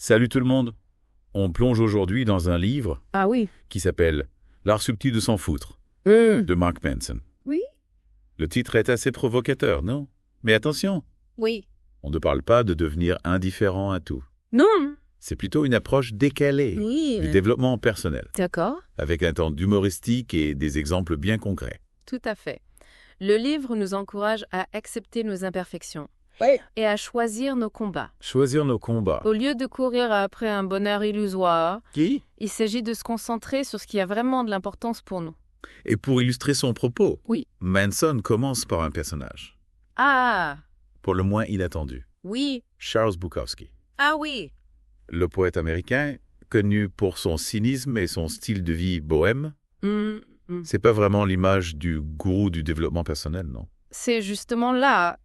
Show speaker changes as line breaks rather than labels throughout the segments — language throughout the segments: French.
Salut tout le monde. On plonge aujourd'hui dans un livre
Ah oui.
qui s'appelle L'art subtil de s'en foutre de Mark Manson.
Oui.
Le titre est assez provocateur, non? Mais attention,
Oui.
on ne parle pas de devenir indifférent à tout.
Non.
C'est plutôt une approche décalée
Oui.
du développement personnel,
D'accord.
avec un ton humoristique et des exemples bien concrets.
Tout à fait. Le livre nous encourage à accepter nos imperfections
Oui.
et à choisir nos combats.
Choisir nos combats.
Au lieu de courir après un bonheur illusoire,
Qui?
il s'agit de se concentrer sur ce qui a vraiment de l'importance pour nous.
Et pour illustrer son propos,
Oui.
Manson commence par un personnage,
Ah,
pour le moins inattendu,
oui.
Charles Bukowski.
Ah oui.
Le poète américain, connu pour son cynisme et son style de vie bohème, c'est pas vraiment l'image du gourou du développement personnel, non?
C'est justement là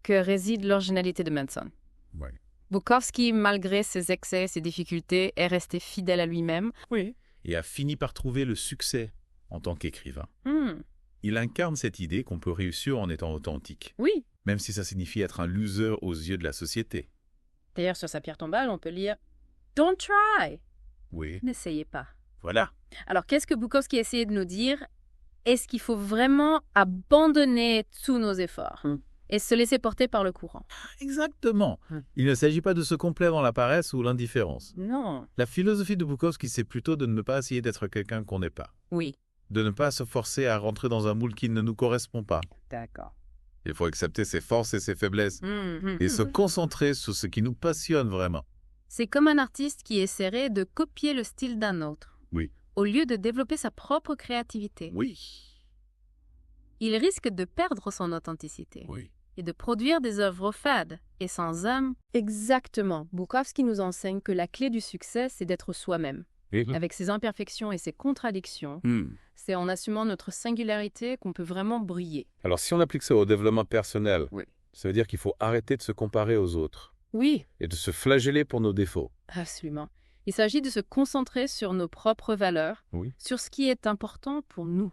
que réside l'originalité de Manson.
Ouais.
Bukowski, malgré ses excès et ses difficultés, est resté fidèle à lui-même.
Oui. Et a fini par trouver le succès en tant qu'écrivain. Il incarne cette idée qu'on peut réussir en étant authentique,
Oui.
même si ça signifie être un loser aux yeux de la société.
D'ailleurs, sur sa pierre tombale, on peut lire « Don't try ».
Oui.
N'essayez pas.
Voilà.
Alors, qu'est-ce que Bukowski essayait de nous dire? Est-ce qu'il faut vraiment abandonner tous nos efforts et se laisser porter par le courant?
Exactement. Il ne s'agit pas de se complaire dans la paresse ou l'indifférence.
Non.
La philosophie de Bukowski, c'est plutôt de ne pas essayer d'être quelqu'un qu'on n'est pas.
Oui.
De ne pas se forcer à rentrer dans un moule qui ne nous correspond pas.
D'accord.
Il faut accepter ses forces et ses faiblesses et se concentrer sur ce qui nous passionne vraiment.
C'est comme un artiste qui essaierait de copier le style d'un autre.
Oui.
Au lieu de développer sa propre créativité.
Oui.
Il risque de perdre son authenticité
Oui.
et de produire des œuvres fades et sans âme. Exactement. Bukowski nous enseigne que la clé du succès, c'est d'être soi-même. Avec ses imperfections et ses contradictions, c'est en assumant notre singularité qu'on peut vraiment briller.
Alors si on applique ça au développement personnel,
Oui.
ça veut dire qu'il faut arrêter de se comparer aux autres
Oui,
et de se flageller pour nos défauts.
absolument. Il s'agit de se concentrer sur nos propres valeurs,
Oui.
sur ce qui est important pour nous,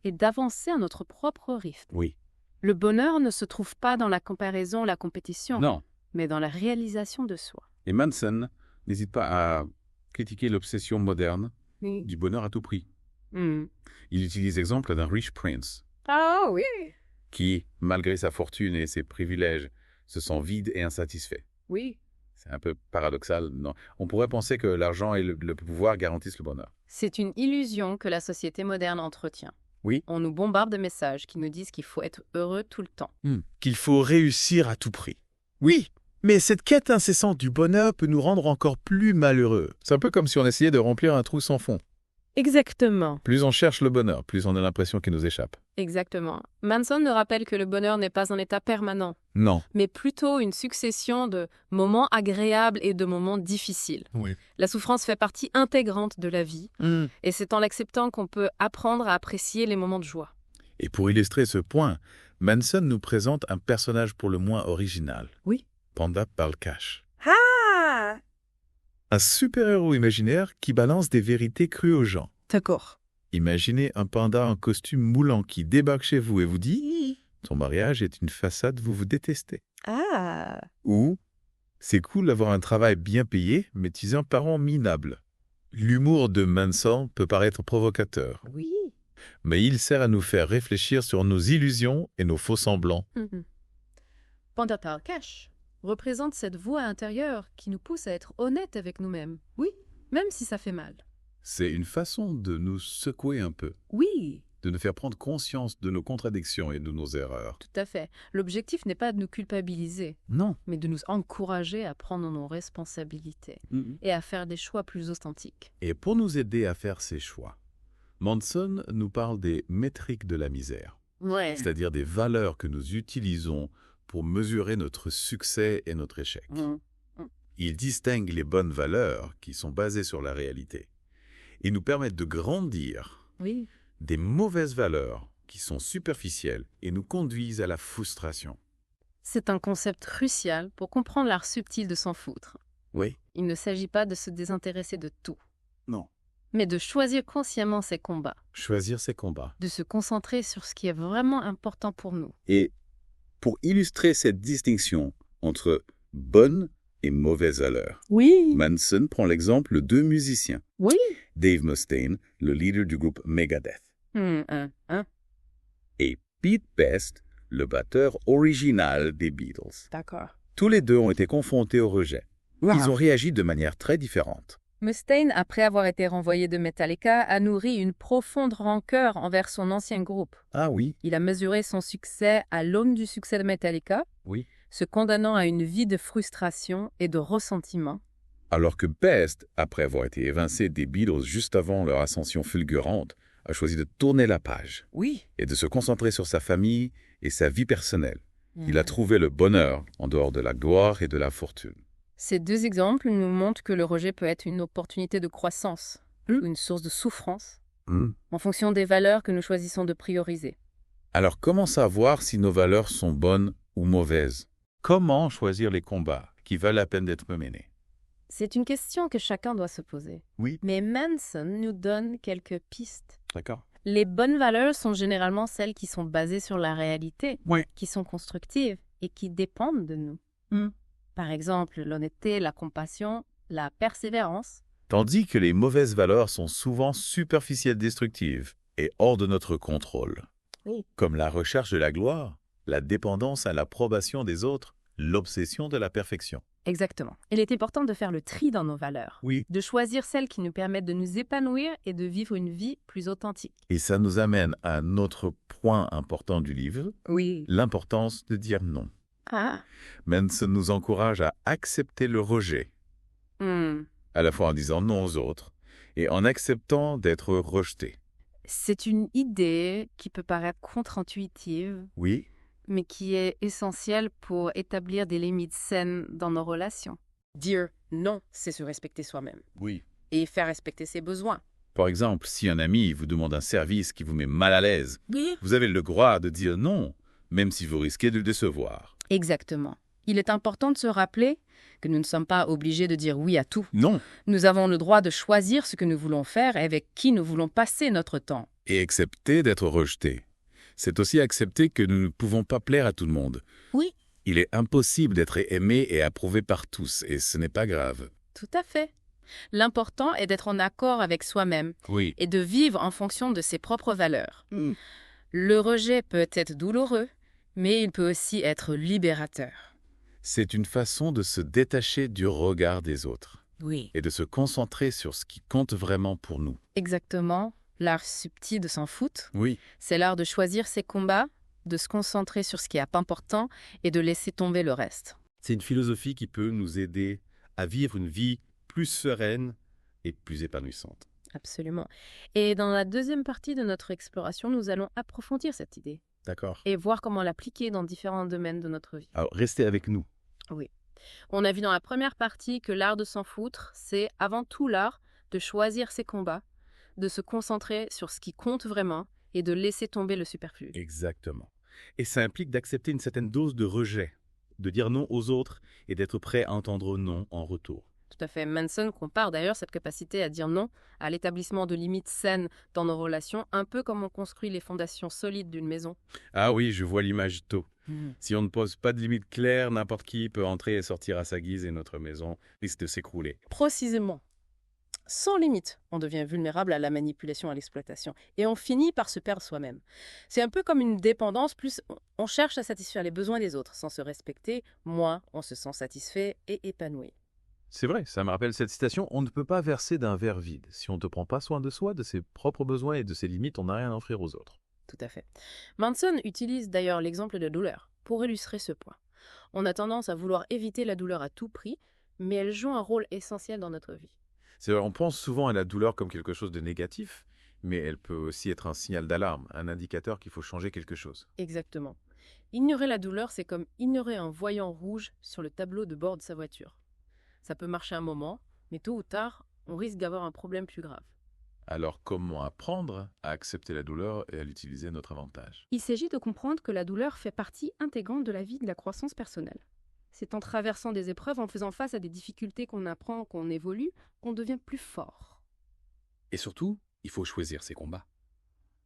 et d'avancer à notre propre rythme.
Oui.
Le bonheur ne se trouve pas dans la comparaison, la compétition,
Non.
mais dans la réalisation de soi.
Et Manson n'hésite pas à critiquer l'obsession moderne
Oui.
du bonheur à tout prix. Il utilise l'exemple d'un riche prince
Ah oui.
qui, malgré sa fortune et ses privilèges, se sent vide et insatisfait.
Oui.
C'est un peu paradoxal, non? On pourrait penser que l'argent et le pouvoir garantissent le bonheur.
C'est une illusion que la société moderne entretient.
Oui.
On nous bombarde de messages qui nous disent qu'il faut être heureux tout le temps.
Qu'il faut réussir à tout prix. Oui, mais cette quête incessante du bonheur peut nous rendre encore plus malheureux.
C'est un peu comme si on essayait de remplir un trou sans fond.
Exactement.
Plus on cherche le bonheur, plus on a l'impression qu'il nous échappe.
Exactement. Manson nous rappelle que le bonheur n'est pas un état permanent,
Non.
mais plutôt une succession de moments agréables et de moments difficiles.
Oui.
La souffrance fait partie intégrante de la vie, et c'est en l'acceptant qu'on peut apprendre à apprécier les moments de joie.
Et pour illustrer ce point, Manson nous présente un personnage pour le moins original.
Oui.
Panda Balkash.
Ah!
Un super-héros imaginaire qui balance des vérités crues aux gens.
D'accord.
Imaginez un panda en costume moulant qui débarque chez vous et vous dit « Ton mariage est une façade, vous vous détestez.
Ah! »
Ou « C'est cool d'avoir un travail bien payé, mais tu es un parent minable. » L'humour de Manson peut paraître provocateur,
Oui.
mais il sert à nous faire réfléchir sur nos illusions et nos faux semblants.
Panda Balkash représente cette voix intérieure qui nous pousse à être honnêtes avec nous-mêmes. Oui, même si ça fait mal.
C'est une façon de nous secouer un peu,
Oui,
de nous faire prendre conscience de nos contradictions et de nos erreurs.
tout à fait. L'objectif n'est pas de nous culpabiliser,
Non.
mais de nous encourager à prendre nos responsabilités et à faire des choix plus authentiques.
Et pour nous aider à faire ces choix, Manson nous parle des métriques de la misère,
Ouais.
c'est-à-dire des valeurs que nous utilisons pour mesurer notre succès et notre échec. Il distingue les bonnes valeurs qui sont basées sur la réalité et nous permettent de grandir
Oui.
des mauvaises valeurs qui sont superficielles et nous conduisent à la frustration.
C'est un concept crucial pour comprendre l'art subtil de s'en foutre.
Oui.
Il ne s'agit pas de se désintéresser de tout,
Non.
mais de choisir consciemment ses combats,
Choisir ses combats.
de se concentrer sur ce qui est vraiment important pour nous.
Et pour illustrer cette distinction entre bonnes et mauvaises valeurs.
Oui.
Manson prend l'exemple de 2 musiciens.
Oui.
Dave Mustaine, le leader du groupe Megadeth. Et Pete Best, le batteur original des Beatles.
D'accord.
Tous les deux ont été confrontés au rejet. Ils ont réagi de manière très différente.
Mustaine, après avoir été renvoyé de Metallica, a nourri une profonde rancœur envers son ancien groupe.
Ah oui?
Il a mesuré son succès à l'aune du succès de Metallica,
Oui.
se condamnant à une vie de frustration et de ressentiment.
Alors que Best, après avoir été évincé des Beatles juste avant leur ascension fulgurante, a choisi de tourner la page.
Oui.
Et de se concentrer sur sa famille et sa vie personnelle. Il a trouvé le bonheur en dehors de la gloire et de la fortune.
Ces 2 exemples nous montrent que le rejet peut être une opportunité de croissance, ou une source de souffrance, en fonction des valeurs que nous choisissons de prioriser.
Alors comment savoir si nos valeurs sont bonnes ou mauvaises? Comment choisir les combats qui valent la peine d'être menés?
C'est une question que chacun doit se poser.
Oui.
Mais Manson nous donne quelques pistes.
D'accord.
Les bonnes valeurs sont généralement celles qui sont basées sur la réalité,
Oui.
qui sont constructives et qui dépendent de nous. Par exemple, l'honnêteté, la compassion, la persévérance.
Tandis que les mauvaises valeurs sont souvent superficielles, destructives et hors de notre contrôle.
Oui.
Comme la recherche de la gloire, la dépendance à l'approbation des autres, l'obsession de la perfection.
Exactement. Il est important de faire le tri dans nos valeurs.
Oui.
De choisir celles qui nous permettent de nous épanouir et de vivre une vie plus authentique.
Et ça nous amène à notre point important du livre,
Oui.
l'importance de dire non.
Ah.
Manson nous encourage à accepter le rejet, à la fois en disant non aux autres et en acceptant d'être rejeté.
C'est une idée qui peut paraître contre-intuitive,
Oui.
mais qui est essentielle pour établir des limites saines dans nos relations. Dire non, c'est se respecter soi-même
Oui.
et faire respecter ses besoins.
Par exemple, si un ami vous demande un service qui vous met mal à l'aise,
Oui.
vous avez le droit de dire non, même si vous risquez de le décevoir.
Exactement. Il est important de se rappeler que nous ne sommes pas obligés de dire oui à tout.
Non.
Nous avons le droit de choisir ce que nous voulons faire et avec qui nous voulons passer notre temps.
Et accepter d'être rejeté. C'est aussi accepter que nous ne pouvons pas plaire à tout le monde.
Oui.
Il est impossible d'être aimé et approuvé par tous, et ce n'est pas grave.
Tout à fait. L'important est d'être en accord avec soi-même
Oui.
et de vivre en fonction de ses propres valeurs. Le rejet peut être douloureux, mais il peut aussi être libérateur.
C'est une façon de se détacher du regard des autres.
Oui.
Et de se concentrer sur ce qui compte vraiment pour nous.
Exactement. L'art subtil de s'en foutre.
Oui.
C'est l'art de choisir ses combats, de se concentrer sur ce qui est important et de laisser tomber le reste.
C'est une philosophie qui peut nous aider à vivre une vie plus sereine et plus épanouissante.
Absolument. Et dans la deuxième partie de notre exploration, nous allons approfondir cette idée.
D'accord.
Et voir comment l'appliquer dans différents domaines de notre vie.
Alors, restez avec nous.
Oui. On a vu dans la première partie que l'art de s'en foutre, c'est avant tout l'art de choisir ses combats, de se concentrer sur ce qui compte vraiment et de laisser tomber le superflu.
Exactement. Et ça implique d'accepter une certaine dose de rejet, de dire non aux autres et d'être prêt à entendre non en retour.
Tout à fait. Manson compare d'ailleurs cette capacité à dire non à l'établissement de limites saines dans nos relations, un peu comme on construit les fondations solides d'une maison.
Ah oui, je vois l'image tôt. Si on ne pose pas de limites claires, n'importe qui peut entrer et sortir à sa guise et notre maison risque de s'écrouler.
Précisément. Sans limite, on devient vulnérable à la manipulation, à l'exploitation. Et on finit par se perdre soi-même. C'est un peu comme une dépendance, plus on cherche à satisfaire les besoins des autres. Sans se respecter, moins on se sent satisfait et épanoui.
C'est vrai, ça me rappelle cette citation, on ne peut pas verser d'un verre vide. Si on ne prend pas soin de soi, de ses propres besoins et de ses limites, on n'a rien à offrir aux autres.
Tout à fait. Manson utilise d'ailleurs l'exemple de douleur pour illustrer ce point. On a tendance à vouloir éviter la douleur à tout prix, mais elle joue un rôle essentiel dans notre vie.
C'est vrai, on pense souvent à la douleur comme quelque chose de négatif, mais elle peut aussi être un signal d'alarme, un indicateur qu'il faut changer quelque chose.
Exactement. Ignorer la douleur, c'est comme ignorer un voyant rouge sur le tableau de bord de sa voiture. Ça peut marcher un moment, mais tôt ou tard, on risque d'avoir un problème plus grave.
Alors comment apprendre à accepter la douleur et à l'utiliser à notre avantage?
Il s'agit de comprendre que la douleur fait partie intégrante de la vie de la croissance personnelle. C'est en traversant des épreuves, en faisant face à des difficultés qu'on apprend, qu'on évolue, qu'on devient plus fort.
Et surtout, il faut choisir ses combats.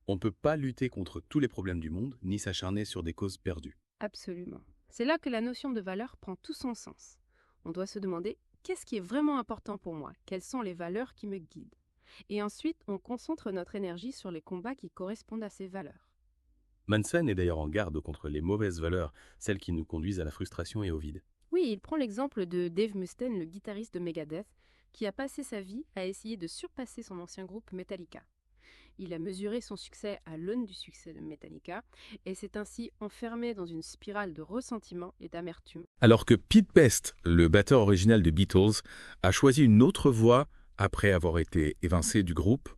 On ne peut pas lutter contre tous les problèmes du monde, ni s'acharner sur des causes perdues.
Absolument. C'est là que la notion de valeur prend tout son sens. On doit se demander qu'est-ce qui est vraiment important pour moi, quelles sont les valeurs qui me guident. Et ensuite, on concentre notre énergie sur les combats qui correspondent à ces valeurs.
Manson est d'ailleurs en garde contre les mauvaises valeurs, celles qui nous conduisent à la frustration et au vide.
Oui, il prend l'exemple de Dave Mustaine, le guitariste de Megadeth, qui a passé sa vie à essayer de surpasser son ancien groupe Metallica. Il a mesuré son succès à l'aune du succès de Metallica et s'est ainsi enfermé dans une spirale de ressentiment et d'amertume.
Alors que Pete Best, le batteur original des Beatles, a choisi une autre voie après avoir été évincé du groupe,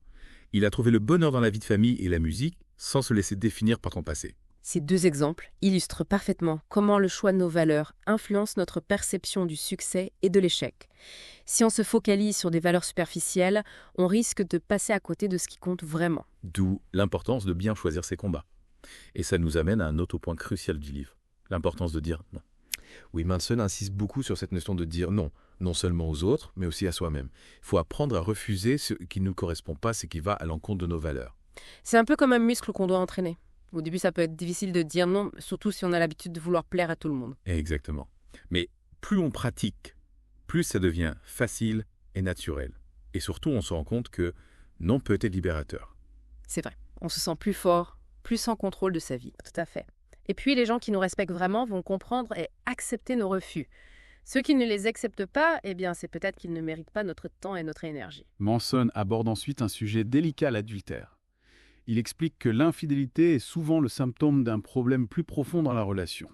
il a trouvé le bonheur dans la vie de famille et la musique sans se laisser définir par son passé.
Ces deux exemples illustrent parfaitement comment le choix de nos valeurs influence notre perception du succès et de l'échec. Si on se focalise sur des valeurs superficielles, on risque de passer à côté de ce qui compte vraiment.
D'où l'importance de bien choisir ses combats. Et ça nous amène à un autre point crucial du livre, l'importance de dire non.
Oui, Manson insiste beaucoup sur cette notion de dire non, non seulement aux autres, mais aussi à soi-même. Il faut apprendre à refuser ce qui ne nous correspond pas, ce qui va à l'encontre de nos valeurs.
C'est un peu comme un muscle qu'on doit entraîner. Au début, ça peut être difficile de dire non, surtout si on a l'habitude de vouloir plaire à tout le monde.
Exactement. Mais plus on pratique, plus ça devient facile et naturel. Et surtout, on se rend compte que non peut être libérateur.
C'est vrai. On se sent plus fort, plus en contrôle de sa vie. Tout à fait. Et puis, les gens qui nous respectent vraiment vont comprendre et accepter nos refus. Ceux qui ne les acceptent pas, eh bien, c'est peut-être qu'ils ne méritent pas notre temps et notre énergie.
Manson aborde ensuite un sujet délicat, l'adultère. Il explique que l'infidélité est souvent le symptôme d'un problème plus profond dans la relation.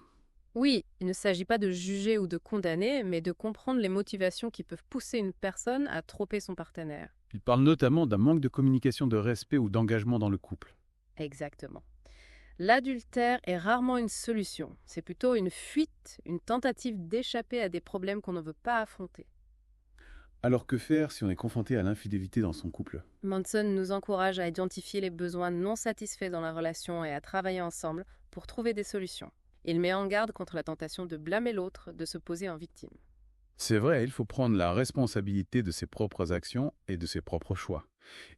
Oui, il ne s'agit pas de juger ou de condamner, mais de comprendre les motivations qui peuvent pousser une personne à tromper son partenaire.
Il parle notamment d'un manque de communication, de respect ou d'engagement dans le couple.
Exactement. L'adultère est rarement une solution. C'est plutôt une fuite, une tentative d'échapper à des problèmes qu'on ne veut pas affronter.
Alors que faire si on est confronté à l'infidélité dans son couple ?
Manson nous encourage à identifier les besoins non satisfaits dans la relation et à travailler ensemble pour trouver des solutions. Il met en garde contre la tentation de blâmer l'autre, de se poser en victime.
C'est vrai, il faut prendre la responsabilité de ses propres actions et de ses propres choix.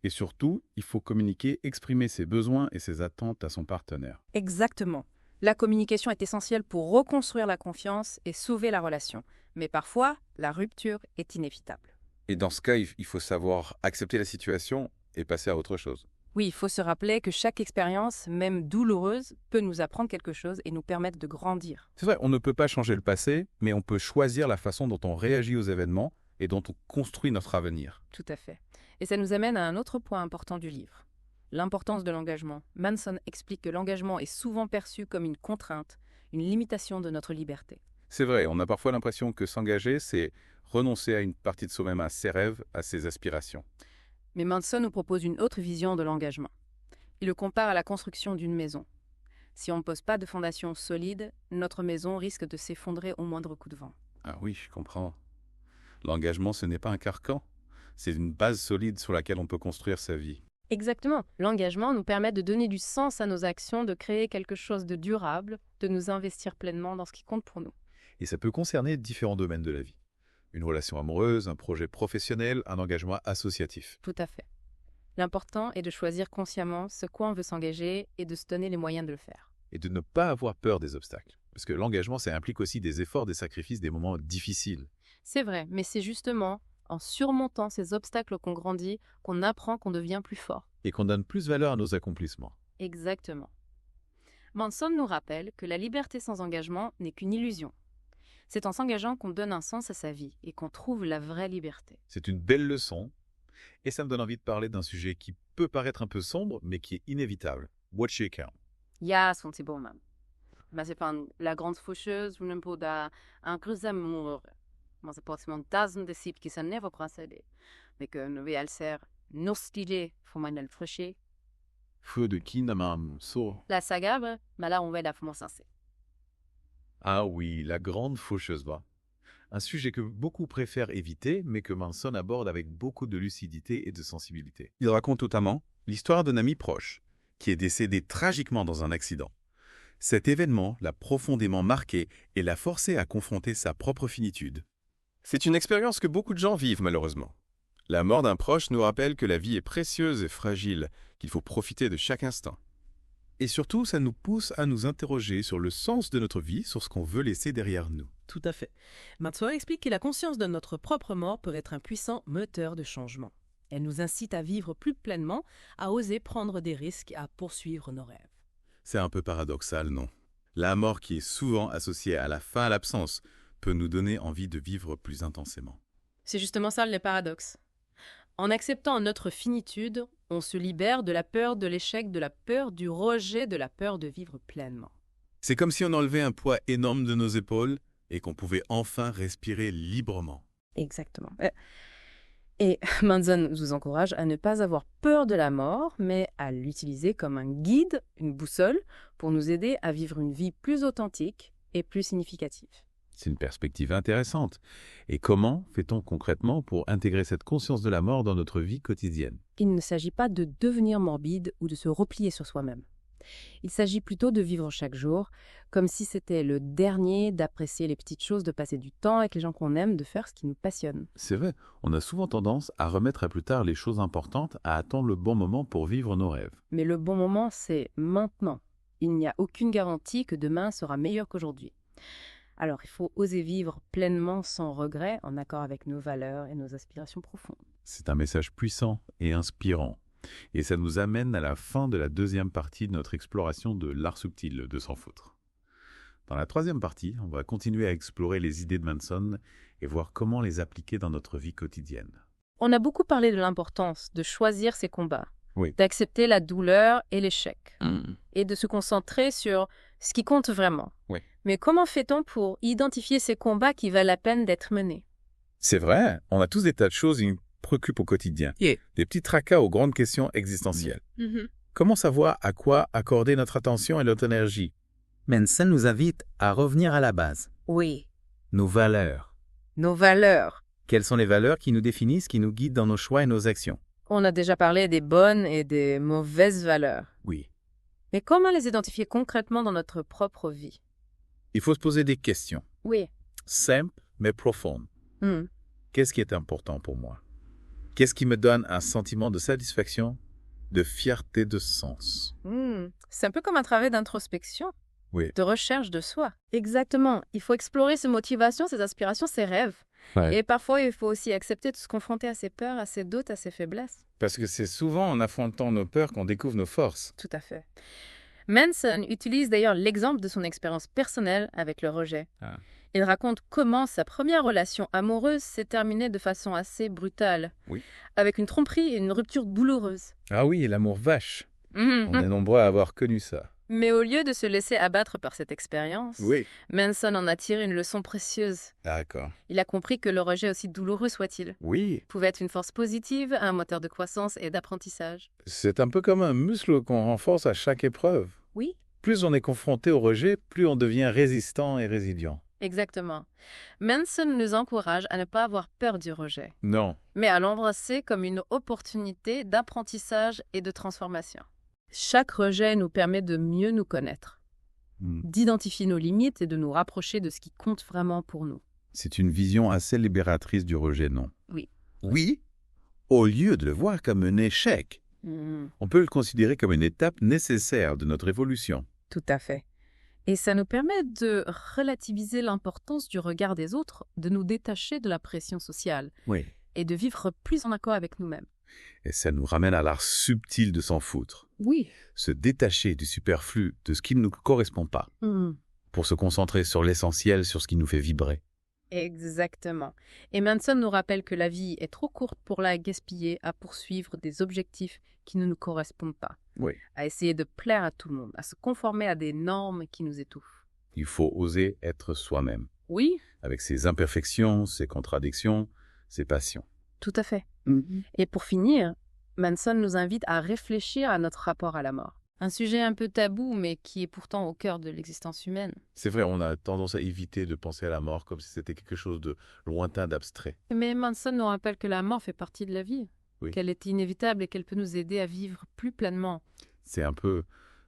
Et surtout, il faut communiquer, exprimer ses besoins et ses attentes à son partenaire.
Exactement. La communication est essentielle pour reconstruire la confiance et sauver la relation. Mais parfois, la rupture est inévitable.
Et dans ce cas, il faut savoir accepter la situation et passer à autre chose.
Oui, il faut se rappeler que chaque expérience, même douloureuse, peut nous apprendre quelque chose et nous permettre de grandir.
C'est vrai, on ne peut pas changer le passé, mais on peut choisir la façon dont on réagit aux événements et dont on construit notre avenir.
Tout à fait. Et ça nous amène à un autre point important du livre. L'importance de l'engagement. Manson explique que l'engagement est souvent perçu comme une contrainte, une limitation de notre liberté.
C'est vrai, on a parfois l'impression que s'engager, c'est renoncer à une partie de soi-même, à ses rêves, à ses aspirations.
Mais Manson nous propose une autre vision de l'engagement. Il le compare à la construction d'une maison. Si on ne pose pas de fondation solide, notre maison risque de s'effondrer au moindre coup de vent.
Ah oui, je comprends. L'engagement, ce n'est pas un carcan. C'est une base solide sur laquelle on peut construire sa vie.
Exactement. L'engagement nous permet de donner du sens à nos actions, de créer quelque chose de durable, de nous investir pleinement dans ce qui compte pour nous.
Et ça peut concerner différents domaines de la vie. Une relation amoureuse, un projet professionnel, un engagement associatif.
Tout à fait. L'important est de choisir consciemment ce quoi on veut s'engager et de se donner les moyens de le faire.
Et de ne pas avoir peur des obstacles. Parce que l'engagement, ça implique aussi des efforts, des sacrifices, des moments difficiles.
C'est vrai, mais c'est justement en surmontant ces obstacles qu'on grandit, qu'on apprend, qu'on devient plus fort.
Et qu'on donne plus valeur à nos accomplissements.
Exactement. Manson nous rappelle que la liberté sans engagement n'est qu'une illusion. C'est en s'engageant qu'on donne un sens à sa vie et qu'on trouve la vraie liberté.
C'est une belle leçon. Et ça me donne envie de parler d'un sujet qui peut paraître un peu sombre, mais qui est inévitable. Watch your count.
Ja, sånt är bra, man. Men c'est pas la grande faucheuse, men på un gros amour. Men c'est pas seulement das disciple qui s'en never procédé. Mais que nous vi ser nostidé för man frischer.
Feu de Kinamam, so.
La saga, mais là on va la faire sensée.
Ah oui, la grande faucheuse va. Un sujet que beaucoup préfèrent éviter, mais que Manson aborde avec beaucoup de lucidité et de sensibilité.
Il raconte notamment l'histoire d'un ami proche qui est décédé tragiquement dans un accident. Cet événement l'a profondément marqué et l'a forcé à confronter sa propre finitude. C'est une expérience que beaucoup de gens vivent malheureusement. La mort d'un proche nous rappelle que la vie est précieuse et fragile, qu'il faut profiter de chaque instant. Et surtout, ça nous pousse à nous interroger sur le sens de notre vie, sur ce qu'on veut laisser derrière nous.
Tout à fait. Manson explique que la conscience de notre propre mort peut être un puissant moteur de changement. Elle nous incite à vivre plus pleinement, à oser prendre des risques, à poursuivre nos rêves.
C'est un peu paradoxal, non? La mort qui est souvent associée à la fin, à l'absence, peut nous donner envie de vivre plus intensément.
C'est justement ça le paradoxe. En acceptant notre finitude, on se libère de la peur de l'échec, de la peur du rejet, de la peur de vivre pleinement.
C'est comme si on enlevait un poids énorme de nos épaules et qu'on pouvait enfin respirer librement.
Exactement. Et Manson nous encourage à ne pas avoir peur de la mort, mais à l'utiliser comme un guide, une boussole, pour nous aider à vivre une vie plus authentique et plus significative.
C'est une perspective intéressante. Et comment fait-on concrètement pour intégrer cette conscience de la mort dans notre vie quotidienne?
Il ne s'agit pas de devenir morbide ou de se replier sur soi-même. Il s'agit plutôt de vivre chaque jour comme si c'était le dernier, d'apprécier les petites choses, de passer du temps avec les gens qu'on aime, de faire ce qui nous passionne.
C'est vrai, on a souvent tendance à remettre à plus tard les choses importantes, à attendre le bon moment pour vivre nos rêves.
Mais le bon moment, c'est maintenant. Il n'y a aucune garantie que demain sera meilleur qu'aujourd'hui. Alors il faut oser vivre pleinement sans regret, en accord avec nos valeurs et nos aspirations profondes.
C'est un message puissant et inspirant. Et ça nous amène à la fin de la deuxième partie de notre exploration de l'art subtil de s'en foutre. Dans la troisième partie, on va continuer à explorer les idées de Manson et voir comment les appliquer dans notre vie quotidienne.
On a beaucoup parlé de l'importance de choisir ses combats,
Oui.
d'accepter la douleur et l'échec, et de se concentrer sur ce qui compte vraiment.
Oui.
Mais comment fait-on pour identifier ces combats qui valent la peine d'être menés?
C'est vrai, on a tous des tas de choses qui nous préoccupent au quotidien. Des petits tracas aux grandes questions existentielles. Comment savoir à quoi accorder notre attention et notre énergie?
Manson nous invite à revenir à la base.
Oui,
Nos valeurs.
nos valeurs.
Quelles sont les valeurs qui nous définissent, qui nous guident dans nos choix et nos actions?
On a déjà parlé des bonnes et des mauvaises valeurs.
Oui.
Mais comment les identifier concrètement dans notre propre vie?
Il faut se poser des questions.
Oui.
Simples mais profondes. Qu'est-ce qui est important pour moi? Qu'est-ce qui me donne un sentiment de satisfaction, de fierté, de sens?
C'est un peu comme un travail d'introspection, de recherche de soi. Exactement. Il faut explorer ses motivations, ses aspirations, ses rêves.
Ouais.
Et parfois, il faut aussi accepter de se confronter à ses peurs, à ses doutes, à ses faiblesses.
Parce que c'est souvent en affrontant nos peurs qu'on découvre nos forces.
Tout à fait. Manson utilise d'ailleurs l'exemple de son expérience personnelle avec le rejet. Il raconte comment sa première relation amoureuse s'est terminée de façon assez brutale, avec une tromperie et une rupture douloureuse.
Ah oui, l'amour vache. On est nombreux à avoir connu ça.
Mais au lieu de se laisser abattre par cette expérience, Manson en a tiré une leçon précieuse.
D'accord.
Il a compris que le rejet, aussi douloureux soit-il, pouvait être une force positive, un moteur de croissance et d'apprentissage.
C'est un peu comme un muscle qu'on renforce à chaque épreuve.
Oui.
Plus on est confronté au rejet, plus on devient résistant et résilient.
Exactement. Manson nous encourage à ne pas avoir peur du rejet,
Non.
mais à l'embrasser comme une opportunité d'apprentissage et de transformation. Chaque rejet nous permet de mieux nous connaître, d'identifier nos limites et de nous rapprocher de ce qui compte vraiment pour nous.
C'est une vision assez libératrice du rejet, non?
Oui.
Oui, au lieu de le voir comme un échec, on peut le considérer comme une étape nécessaire de notre évolution.
Tout à fait. Et ça nous permet de relativiser l'importance du regard des autres, de nous détacher de la pression sociale et de vivre plus en accord avec nous-mêmes.
Et ça nous ramène à l'art subtil de s'en foutre.
Oui.
Se détacher du superflu, de ce qui ne nous correspond pas, pour se concentrer sur l'essentiel, sur ce qui nous fait vibrer.
Exactement. Et Manson nous rappelle que la vie est trop courte pour la gaspiller à poursuivre des objectifs qui ne nous correspondent pas, à essayer de plaire à tout le monde, à se conformer à des normes qui nous étouffent.
Il faut oser être soi-même.
Oui.
Avec ses imperfections, ses contradictions, ses passions.
Tout à fait. Et pour finir, Manson nous invite à réfléchir à notre rapport à la mort. Un sujet un peu tabou, mais qui est pourtant au cœur de l'existence humaine.
C'est vrai, on a tendance à éviter de penser à la mort comme si c'était quelque chose de lointain, d'abstrait.
Mais Manson nous rappelle que la mort fait partie de la vie, qu'elle est inévitable et qu'elle peut nous aider à vivre plus pleinement.
C'est un peu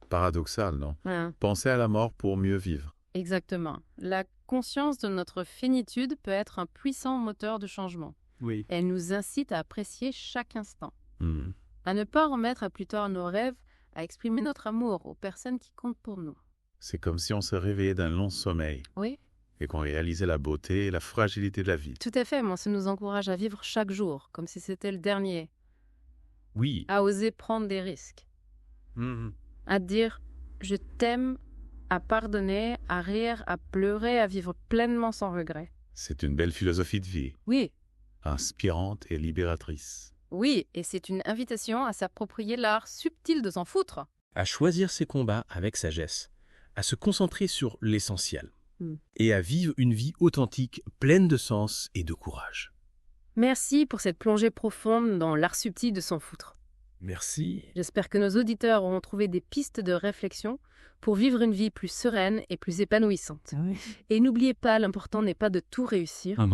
paradoxal, non? Penser à la mort pour mieux vivre.
Exactement. La conscience de notre finitude peut être un puissant moteur de changement. Elle nous incite à apprécier chaque instant, à ne pas remettre à plus tard nos rêves, à exprimer notre amour aux personnes qui comptent pour nous.
C'est comme si on se réveillait d'un long sommeil. et qu'on réalisait la beauté et la fragilité de la vie.
Tout à fait, ça nous encourage à vivre chaque jour, comme si c'était le dernier.
Oui.
À oser prendre des risques. À dire « je t'aime », à pardonner, à rire, à pleurer, à vivre pleinement sans regret.
C'est une belle philosophie de vie.
Oui.
Inspirante et libératrice.
Oui, et c'est une invitation à s'approprier l'art subtil de s'en foutre.
À choisir ses combats avec sagesse, à se concentrer sur l'essentiel et à vivre une vie authentique, pleine de sens et de courage.
Merci pour cette plongée profonde dans l'art subtil de s'en foutre.
Merci.
J'espère que nos auditeurs auront trouvé des pistes de réflexion pour vivre une vie plus sereine et plus épanouissante.
Oui.
Et n'oubliez pas, l'important n'est pas de tout réussir,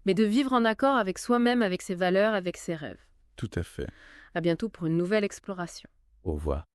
mais de vivre en accord avec soi-même, avec ses valeurs, avec ses rêves.
Tout à fait.
À bientôt pour une nouvelle exploration.
Au revoir.